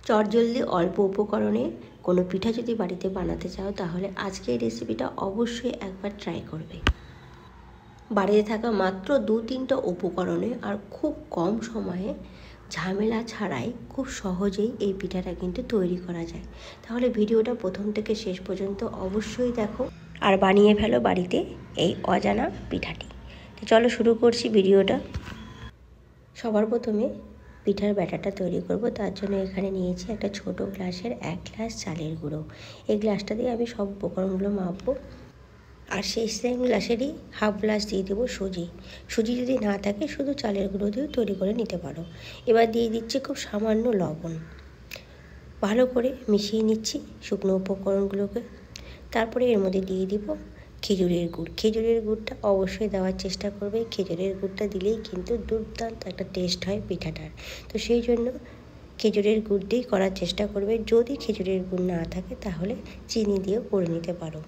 চটজলদি অল্প উপকরণে কোনো পিঠা যদি বাড়িতে বানাতে চাও তাহলে আজকে এই রেসিপিটা অবশ্যই একবার ট্রাই করবে। বাড়িতে থাকা মাত্র 2-3টা উপকরণে আর খুব কম সময়ে ঝামেলা ছাড়াই খুব সহজেই এই পিঠাটা কিন্তু তৈরি করা যায়। তাহলে ভিডিওটা প্রথম থেকে শেষ পর্যন্ত অবশ্যই দেখো আর বানিয়ে ফেলো বাড়িতে এই অজানা পিঠাটি। তো চলো শুরু করছি ভিডিওটা। সবার প্রথমে পিঠার ব্যাটারটা তৈরি করব। তার জন্য এখানে নিয়েছি একটা ছোট গ্লাসের 1 গ্লাস চালের গুঁড়ো। এই গ্লাসটা দিয়ে আমি সব উপকরণগুলো মাপবো। আর সেই সেম গ্লাসেরই হাফ গ্লাস দিয়ে দেবো সুজি। সুজি যদি না থাকে শুধু চালের গুঁড়ো দিয়েও তৈরি করে নিতে পারো। এবার দিয়ে দিচ্ছি খুব সামান্য লবণ। ভালো করে মিশিয়ে নিচ্ছি শুকনো উপকরণগুলোকে। তারপরে এর মধ্যে দিয়ে দিব খেজুরের গুড়। খেজুরের গুড়টা অবশ্যই দেওয়ার চেষ্টা করবে। খেজুরের গুড়টা দিলেই কিন্তু দুর্দান্ত একটা টেস্ট হয় পিঠাটার। তো সেই জন্য খেজুরের গুড় দিয়েই করার চেষ্টা করবে। যদি খেজুরের গুড় না থাকে তাহলে চিনি দিয়েও করে নিতে পারো,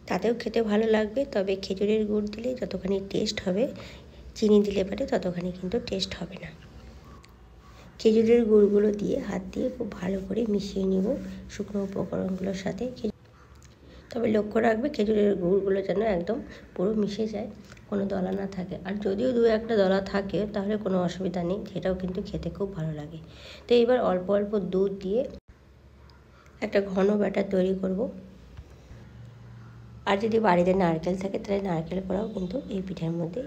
তাতেও খেতে ভালো লাগবে। তবে খেজুরের গুড় দিলে যতখানি টেস্ট হবে, চিনি দিলে পারে ততখানি কিন্তু টেস্ট হবে না। খেজুরের গুড়গুলো দিয়ে হাত দিয়ে খুব ভালো করে মিশিয়ে নিব শুকনো উপকরণগুলোর সাথে। তবে লক্ষ্য রাখবে খেজুরের গুড়গুলো যেন একদম পুরো মিশে যায়, কোনো দলা না থাকে। আর যদিও 2-1টা দলা থাকে তাহলে কোনো অসুবিধা নেই, সেটাও কিন্তু খেতে খুব ভালো লাগে। তো এবার অল্প অল্প দুধ দিয়ে একটা ঘন ব্যাটার তৈরি করব। আর যদি বাড়িতে নারকেল থাকে তাহলে নারকেল করাও কিন্তু এই পিঠার মধ্যে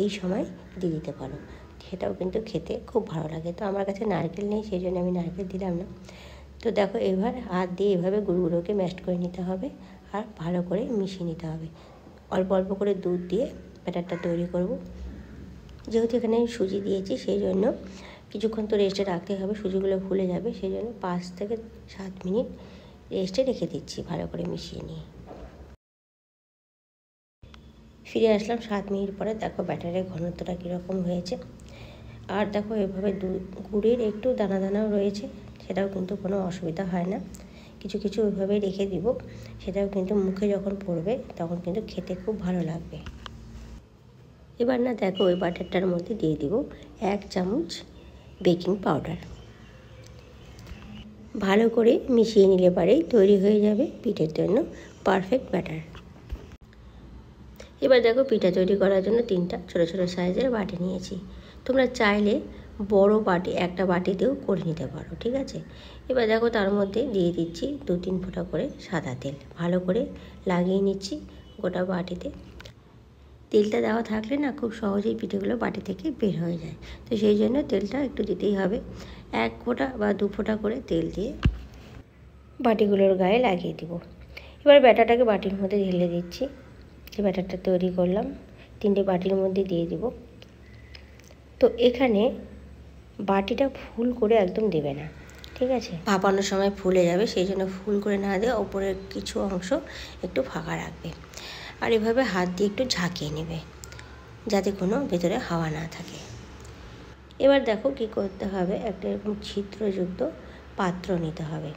এই সময় দিয়ে দিতে পারো, সেটাও কিন্তু খেতে খুব ভালো লাগে। তো আমার কাছে নারকেল নেই, সেই জন্য আমি নারকেল দিলাম না। তো দেখো এবার হাত দিয়ে এভাবে গুঁড়োগুলোকে ম্যাশ করে নিতে হবে আর ভালো করে মিশিয়ে নিতে হবে। অল্প অল্প করে দুধ দিয়ে ব্যাটারটা তৈরি করব। যেহেতু এখানে সুজি দিয়েছি সেই জন্য কিছুক্ষণ তো রেস্টে রাখতে হবে, সুজিগুলো ফুলে যাবে। সেই জন্য 5 থেকে 7 মিনিট রেস্টে রেখে দিচ্ছি ভালো করে মিশিয়ে নিয়ে। ফিরে আসলাম 7 মিনিট পরে। দেখো ব্যাটারের ঘনত্বটা কীরকম হয়েছে। আর দেখো এভাবে গুড়ের একটু দানা দানাও রয়েছে, সেটাও কিন্তু কোনো অসুবিধা হয় না। কিছু কিছু ওইভাবেই রেখে দিব, সেটাও কিন্তু মুখে যখন পড়বে তখন কিন্তু খেতে খুব ভালো লাগবে। এবার না দেখো ওই ব্যাটারটার মধ্যে দিয়ে দিব 1 চামচ বেকিং পাউডার। ভালো করে মিশিয়ে নিলে পরেই তৈরি হয়ে যাবে পিঠের জন্য পারফেক্ট ব্যাটার। এবার দেখো পিঠা তৈরি করার জন্য 3টা ছোটো ছোটো সাইজের বাটি নিয়েছি। তোমরা চাইলে বড় বাটি একটা বাটিতেও করে নিতে পারো, ঠিক আছে। এবার দেখো তার মধ্যে দিয়ে দিচ্ছি 2-3 ফোঁটা করে সাদা তেল। ভালো করে লাগিয়ে নিচ্ছি গোটা বাটিতে। তেলটা দেওয়া থাকলে না খুব সহজেই পিঠেগুলো বাটি থেকে বের হয়ে যায়। তো সেই জন্য তেলটা একটু দিতেই হবে। 1 ফোঁটা বা 2 ফোঁটা করে তেল দিয়ে বাটিগুলোর গায়ে লাগিয়ে দিব। এবার ব্যাটারটাকে বাটির মধ্যে ঢেলে দিচ্ছি। যে ব্যাটারটা তৈরি করলাম 3টে বাটির মধ্যে দিয়ে দিব। তো এখানে বাটিটা ফুল করে একদম দেবে না, ঠিক আছে। ভাপানোর সময় ফুলে যাবে, সেই জন্য ফুল করে না দিয়ে ওপরের কিছু অংশ একটু ফাঁকা রাখবে। আর এভাবে হাত দিয়ে একটু ঝাঁকিয়ে নেবে যাতে কোনো ভেতরে হাওয়া না থাকে। এবার দেখো কি করতে হবে, একটা এরকম ছিদ্রযুক্ত পাত্র নিতে হবে।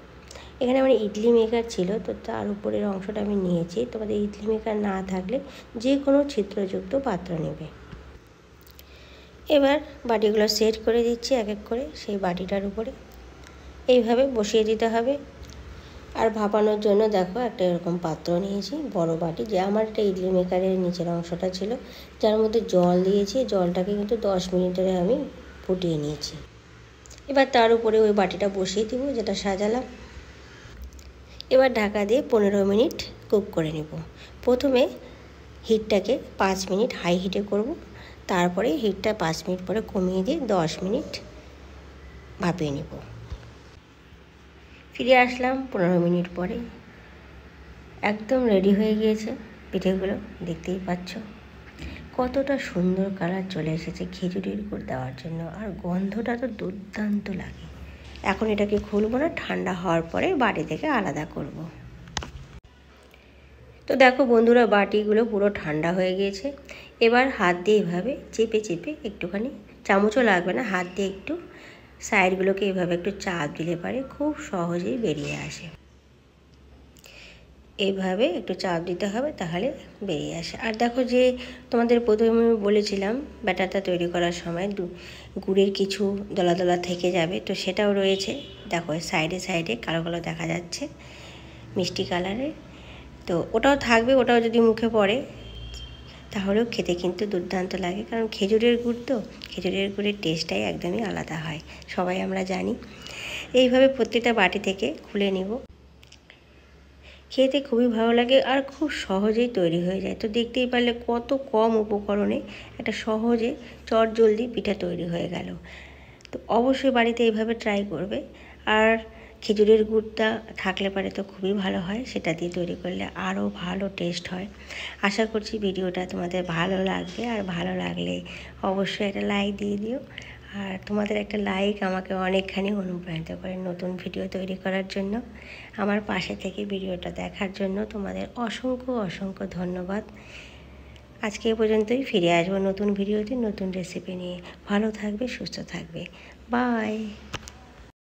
এখানে আমার ইডলি মেকার ছিল, তো তার উপরের অংশটা আমি নিয়েছি। তোমাদের ইডলি মেকার না থাকলে যে কোনো ছিদ্রযুক্ত পাত্র নেবে। এবার বাটিগুলো সেট করে দিচ্ছি এক এক করে সেই বাটিটার উপরে। এইভাবে বসিয়ে দিতে হবে। আর ভাপানোর জন্য দেখো একটা এরকম পাত্র নিয়েছি, বড় বাটি। যে আমার একটা ইডলি মেকারের নিচের অংশটা ছিল, যার মধ্যে জল দিয়েছি। জলটাকে কিন্তু 10 মিনিট ধরে আমি ফুটিয়ে নিয়েছি। এবার তার উপরে ওই বাটিটা বসিয়ে দিব যেটা সাজালাম। এবার ঢাকা দিয়ে 15 মিনিট কুক করে নেব। প্রথমে হিটটাকে 5 মিনিট হাই হিটে করব, তারপরে হিটটা 5 মিনিট পরে কমিয়ে দিয়ে 10 মিনিট ভাপিয়ে নেব। ফিরে আসলাম 15 মিনিট পরে। একদম রেডি হয়ে গিয়েছে পিঠেগুলো, দেখতেই পাচ্ছ কতটা সুন্দর কালার চলে এসেছে খেজুরের গুড় দেওয়ার জন্য। আর গন্ধটা তো দুর্দান্ত লাগে। এখন এটাকে খুলবো না, ঠান্ডা হওয়ার পরে বাটি থেকে আলাদা করব। তো দেখো বন্ধুরা বাটিগুলো পুরো ঠান্ডা হয়ে গিয়েছে। এবার হাত দিয়ে এভাবে চেপে চেপে একটুখানি, চামচও লাগবে না, হাত দিয়ে একটু সাইডগুলোকে এভাবে একটু চাপ দিলে পারে খুব সহজেই বেরিয়ে আসে। এইভাবে একটু চাপ দিতে হবে, তাহলে বেরিয়ে আসে। আর দেখো যে তোমাদের প্রথমে বলেছিলাম ব্যাটারটা তৈরি করার সময় গুড়ের কিছু দলা দলা থেকে যাবে, তো সেটাও রয়েছে। দেখো সাইডে সাইডে কালো কালো দেখা যাচ্ছে মিষ্টি কালারের। তো ওটাও থাকবে, ওটাও যদি মুখে পড়ে তাহলেও খেতে কিন্তু দুর্দান্ত লাগে, কারণ খেজুরের গুড় তো, খেজুরের গুড়ের টেস্টটাই একদমই আলাদা হয়, সবাই আমরা জানি। এইভাবে প্রত্যেকটা বাটি থেকে খুলে নিব। খেতে খুবই ভালো লাগে আর খুব সহজেই তৈরি হয়ে যায়। তো দেখতেই পারলে কত কম উপকরণে একটা সহজে চটজলদি পিঠা তৈরি হয়ে গেল। তো অবশ্যই বাড়িতে এইভাবে ট্রাই করবে। আর খেজুরের গুড়টা থাকলে পারে তো খুবই ভালো হয়, সেটা দিয়ে তৈরি করলে আরও ভালো টেস্ট হয়। আশা করছি ভিডিওটা তোমাদের ভালো লাগবে, আর ভালো লাগলে অবশ্যই একটা লাইক দিয়ে দিও। আর তোমাদের একটা লাইক আমাকে অনেকখানি অনুপ্রাণিত করে নতুন ভিডিও তৈরি করার জন্য। আমার পাশে থেকে ভিডিওটা দেখার জন্য তোমাদের অসংখ্য অসংখ্য ধন্যবাদ। আজকে এ পর্যন্তই, ফিরে আসবো নতুন ভিডিওতে নতুন রেসিপি নিয়ে। ভালো থাকবে, সুস্থ থাকবে, বাই।